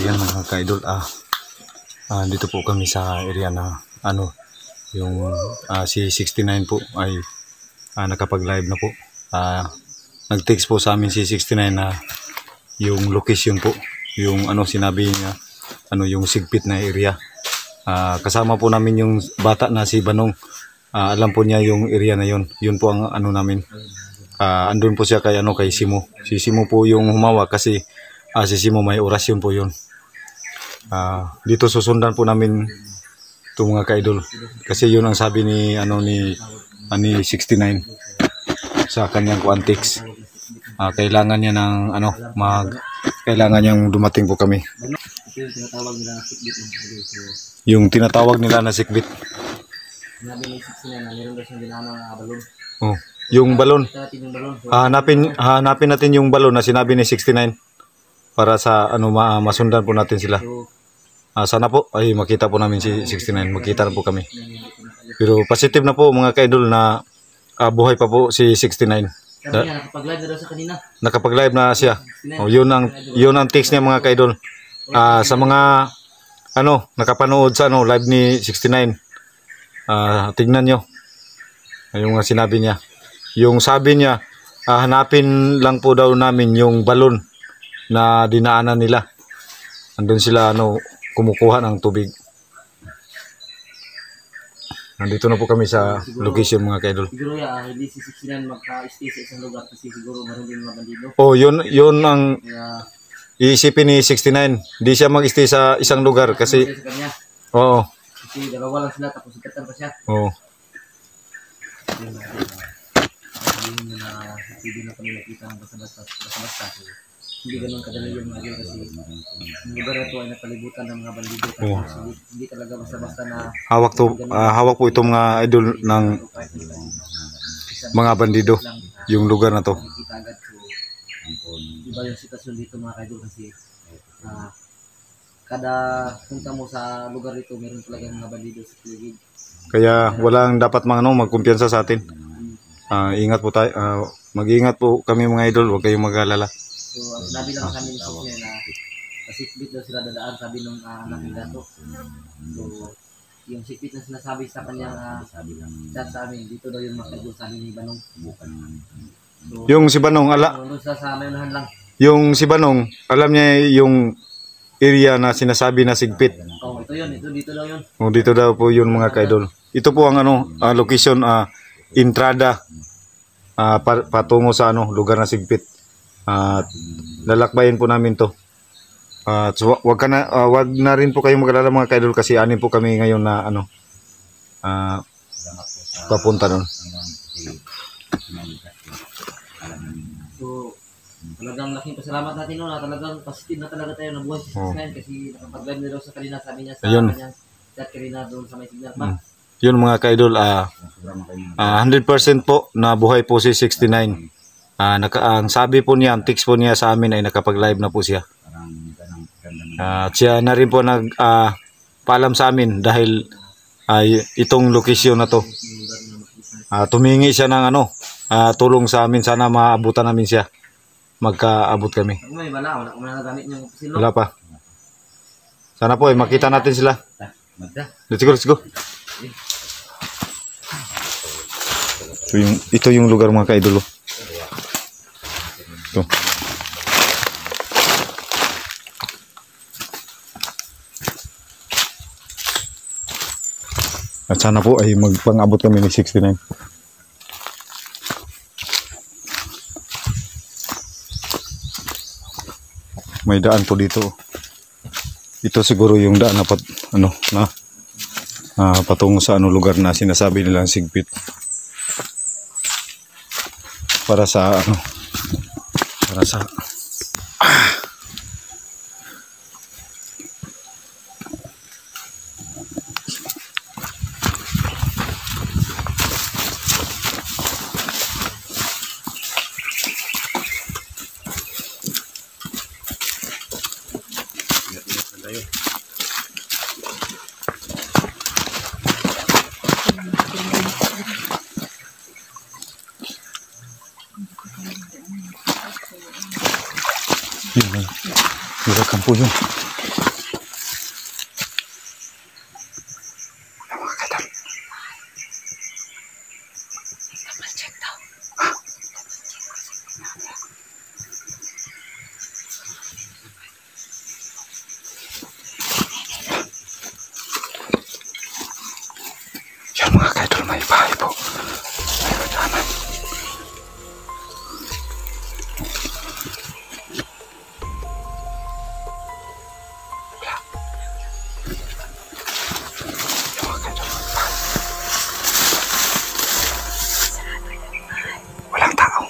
Yan mga ka-idol, dito po kami sa area na yung si 69 po ay nakapag-live na po. Nag-text po sa amin si 69 na yung location po, yung sinabi niya, yung sigpit na area. Kasama po namin yung bata na si Banong. Alam po niya yung area na yun. Yun po ang namin. Andun po siya kay kay Simo. Si Simo po yung humawa kasi si Simo may orasyon po yun. Dito susundan po namin itong mga ka-idol. Kasi yun ang sabi ni 69 sa kanyang kuantiks. Kailangan niya ng kailangan niyang dumating po kami. Yung tinatawag nila na sikbit. Sinabi ni 69 na meron daw siyang ginanong balon. Oh, yung balon. Hanapin natin yung balon na sinabi ni 69 para sa masundan po natin sila. Sana po ay makita po namin si 69, makita na po kami. Pero positive na po mga ka-idol na buhay pa po si 69. Sabi niya, nakapag-live na daw sa kanina. Nakapag-live na siya. Oh, yun ang text niya mga ka-idol. Sa mga nakapanood sa live ni 69. Tignan nyo yung sinabi niya. Yung sabi niya, hanapin lang po daw namin yung balon na dinaanan nila. Andun sila kumukuha ng tubig. Nandito na po kami sa location mga ka-idol. Siguro hindi si 69 magka-stay sa isang lugar kasi siguro meron din mga bandido. Oh, yun ang iisipin ni 69. Hindi siya mag-stay sa isang lugar kasi oo. Kasi dalawa lang sila tapos ikatan pa siya. Oo. Hindi na kami nakita ng basta-basta. Hindi ganun kadali yung mga yun kasi yung lugar na ito ay napalibutan ng mga bandido. Hindi talaga basta-basta na hawak po itong mga idol ng mga bandido yung lugar na to. Iba yung sitwasyon dito mga idol kasi kada punta mo sa lugar dito meron talagang mga bandido sa paligid. Kaya walang dapat magkumpiyansa sa atin. Ingat po tayo. Mag-ingat po kami mga idol, huwag kayong mag-alala. So, sinabi lang sa amin niya na sikbit daw sila dadaan, sabi nung anak ni Dato. So, yung sikbit na sinasabi sa kanyang chat sa amin, dito daw yung makagul sabi ni Banong. So, yung si Banong, sa mayunahan lang. Yung si Banong, alam niya yung area na sinasabi na sigpit. Oh, ito yun, dito daw yun. Oh, dito daw po yun mga ka-idol. Ito po ang location, entrada patungo sa lugar na sigpit. Lalakbayin po namin to. So, wag na rin po kayong mag-alala mga ka-idol kasi anin po kami ngayon na papunta doon. So, talagang laking pasalamat natin na talagang positive na talaga tayo na buhay si 69 kasi nakapag-live na daw sa kanina, sabi niya sa kanyang chat kanina doon sa may signal pa. Yun mga ka-idol, 100% po na buhay po si 69. Ang sabi po niya, ang text po niya sa amin ay nakapag-live na po siya. Siya na rin po paalam sa amin dahil itong location na to. Tumingi siya ng tulong sa amin, sana maabutan namin siya. Magkaabot kami. Wala pa. Sana po makita natin sila. Let's go. Ito yung lugar mga ka-idol. Ito. At sana po ay magpang-abot kami ni 69. May daan po dito. Ito siguro yung daan na patungo sa lugar na sinasabi nilang sigpit. Para sa Yun, kampo yun. mga kaidol, may bahay po. May hagdanan. Walang tao.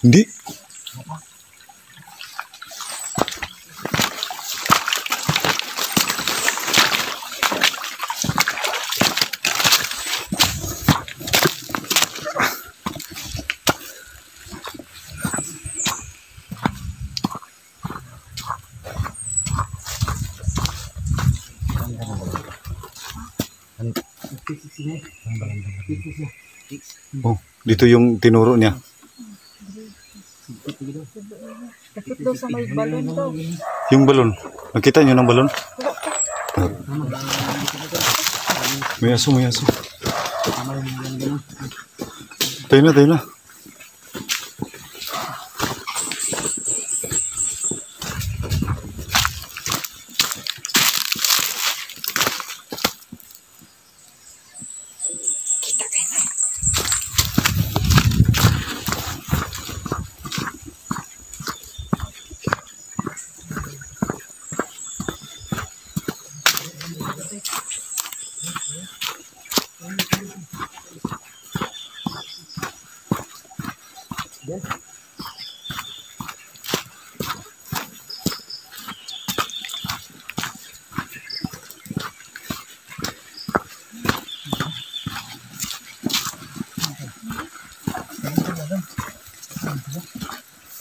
Hindi. Oh, dito yung tinuro niya. Kapit daw sa may balon daw. Yung balon. Nakita niyo ng balon? May aso, may aso. Tayo na, tayo na.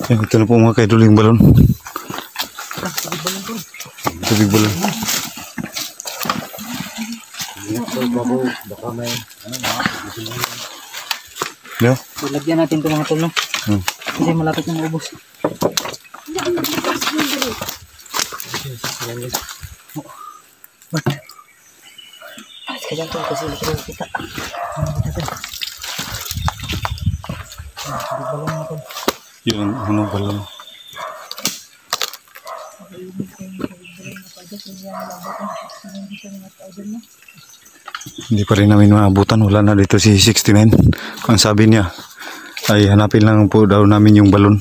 Yan, ito na po mga kaidol yung balon. Tubig balon. No? So, lagyan natin ito mga tol, no? Kasi malapit na maubos. Kaya ito kasi kita. Yung ano balon. Hindi pa rin namin maabutan. Wala na dito si 69. Ang sabi niya ay hanapin lang po daw namin yung balon.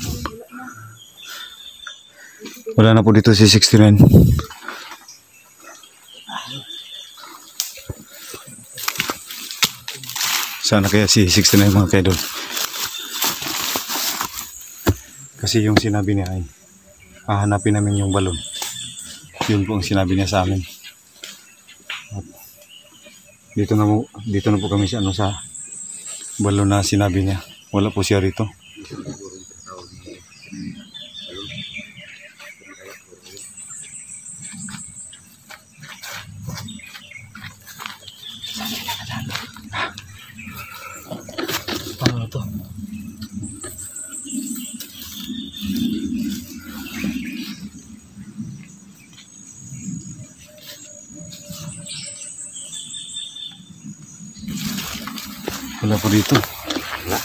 Wala na po dito si 69. Sana kaya si 69 mga kaidol. Kasi yung sinabi niya ay hahanapin namin yung balon. Yun po ang sinabi niya sa amin. At dito na po kami sa sa balon na sinabi niya. Wala po siya rito. Wala po dito. Wala.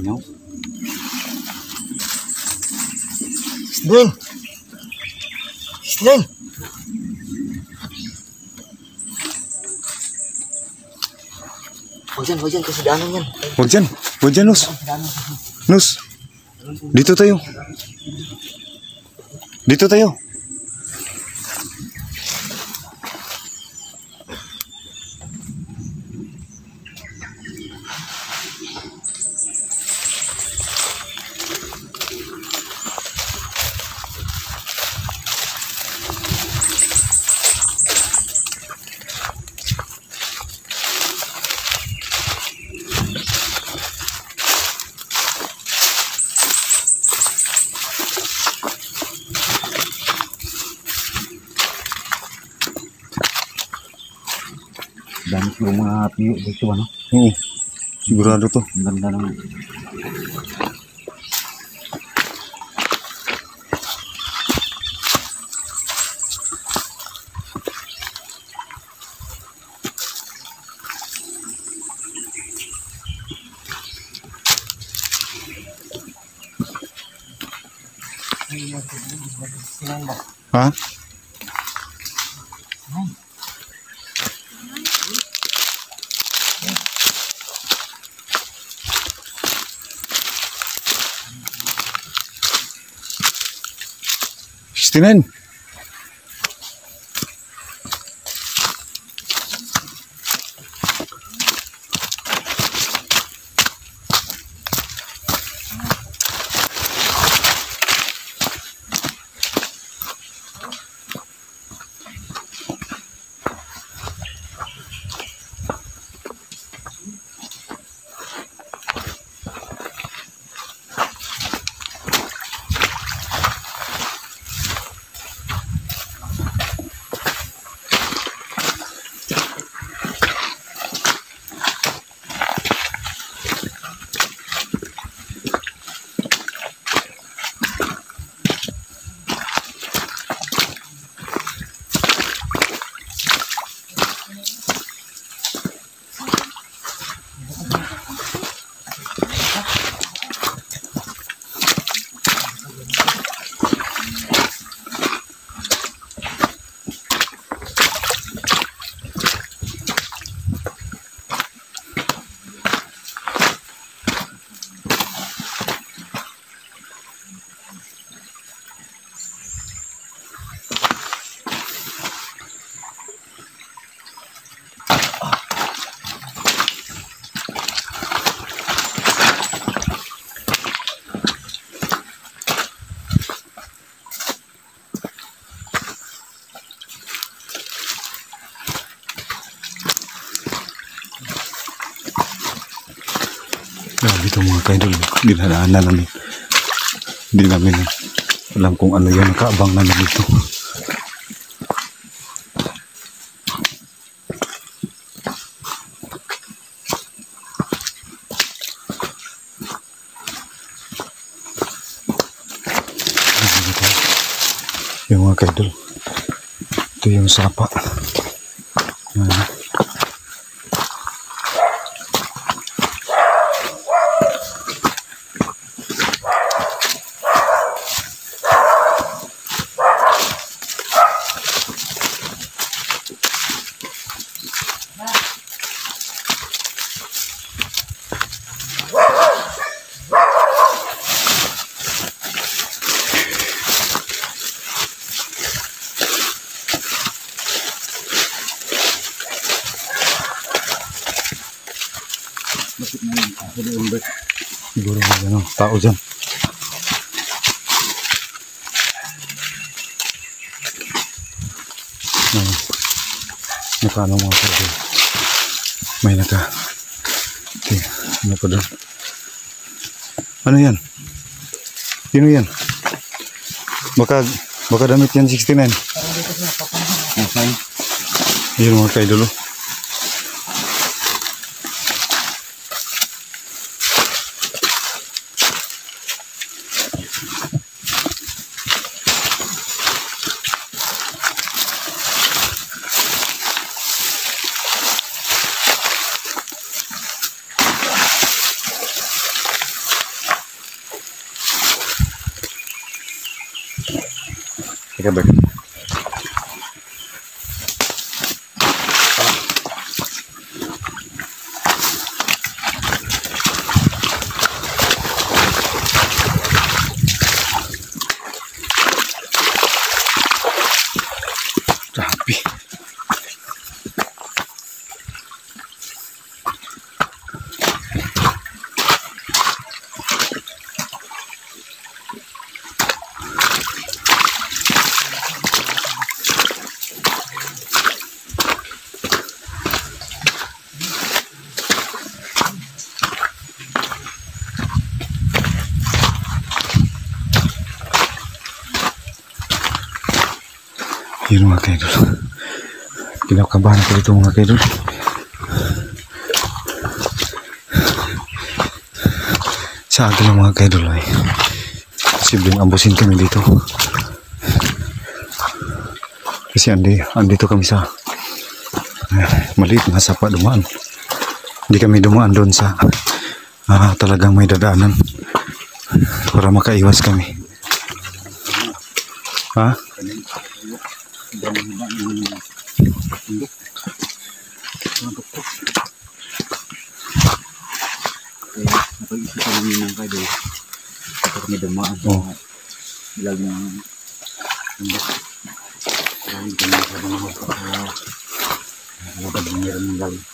No. Isnin! Isnin! Huwag dyan, kasi daanan yan. Huwag dyan, Nus. Nus, dito tayo. Dito tayo. Dami siguro mga piyo dito, ano? Oo, sigurado to. Ang ganda naman. Ha? Istinen. Grabe ito mga kaidol. Dinadaan na namin. Hindi namin alam kung ano yung nakaabang namin dito. Yung mga kaidol. Ito yung sapa. Siguro may ano, tao dyan. Nakaano mga tao. May naka. Okay, ano pa doon? Ano yan? Sino yan? Baka damit yan 69. Yun mga kaidolo. Teka ba? Grabe. Yun mga kaidol. Kinakabahan ko dito mga kaidol. Sa akin lang mga kaidol ay posibleng ambusin kami dito. Kasi andito kami sa maliit na sapa dumaan. Hindi kami dumaan doon sa talagang may dadaanan para makaiwas kami. Ha? Napag-isip kami ng kayo kapag may dumaan sa ilag ng bundok. Maraming ganyan sa mga kapag mayroon ng galing.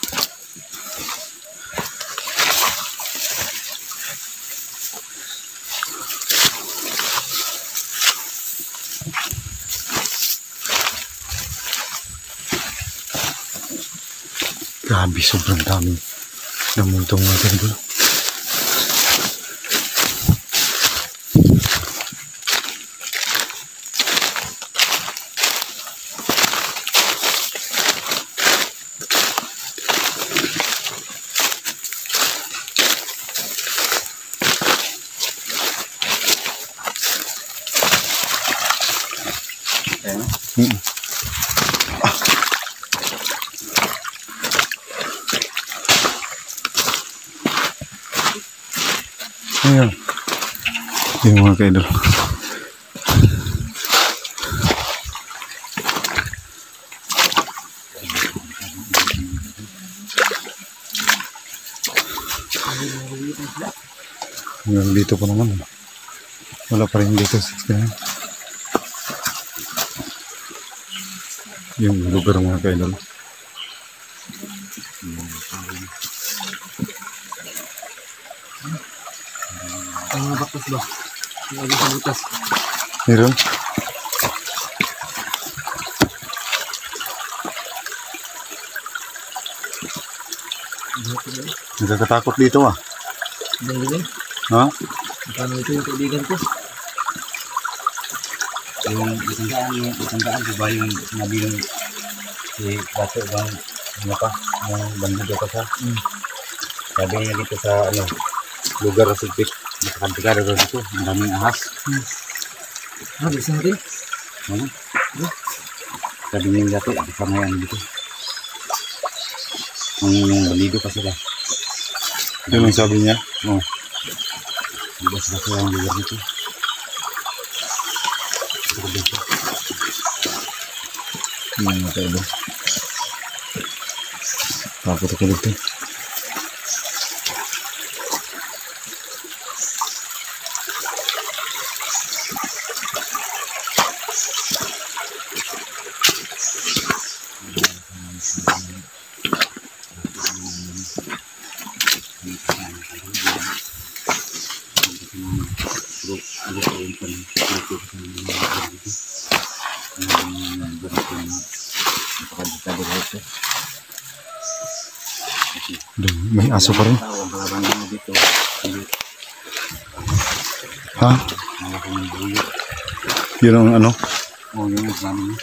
Grabe, sobrang daming namutong mga kaidol. Ayan. Yung mga kaidol. Hanggang dito pa naman. Wala pa rin dito. Yung lugar mga kaidol. Ang mga batas ba? Lagi sa butas. Meron? Nagkakatakot dito ah. Dahil Ha? paano ito yung kaibigan ko? Yung isang daan di ba yung sinabi ng si Bato bang ano pa, yung bandido pa siya. Sabi niya dito sa lugar sa Sigpit, nakakabigara daw dito, ang daming ahas. Bisa natin? Sabi niya dito, kasama yan dito. Ang bandido pa sila. Yun ang sabi niya? Oo. Basta ang lugar nito. Yan mga kaidol. Takot ako dito. May aso pa rin. Ha? Yun ang ano? Oo, yun ang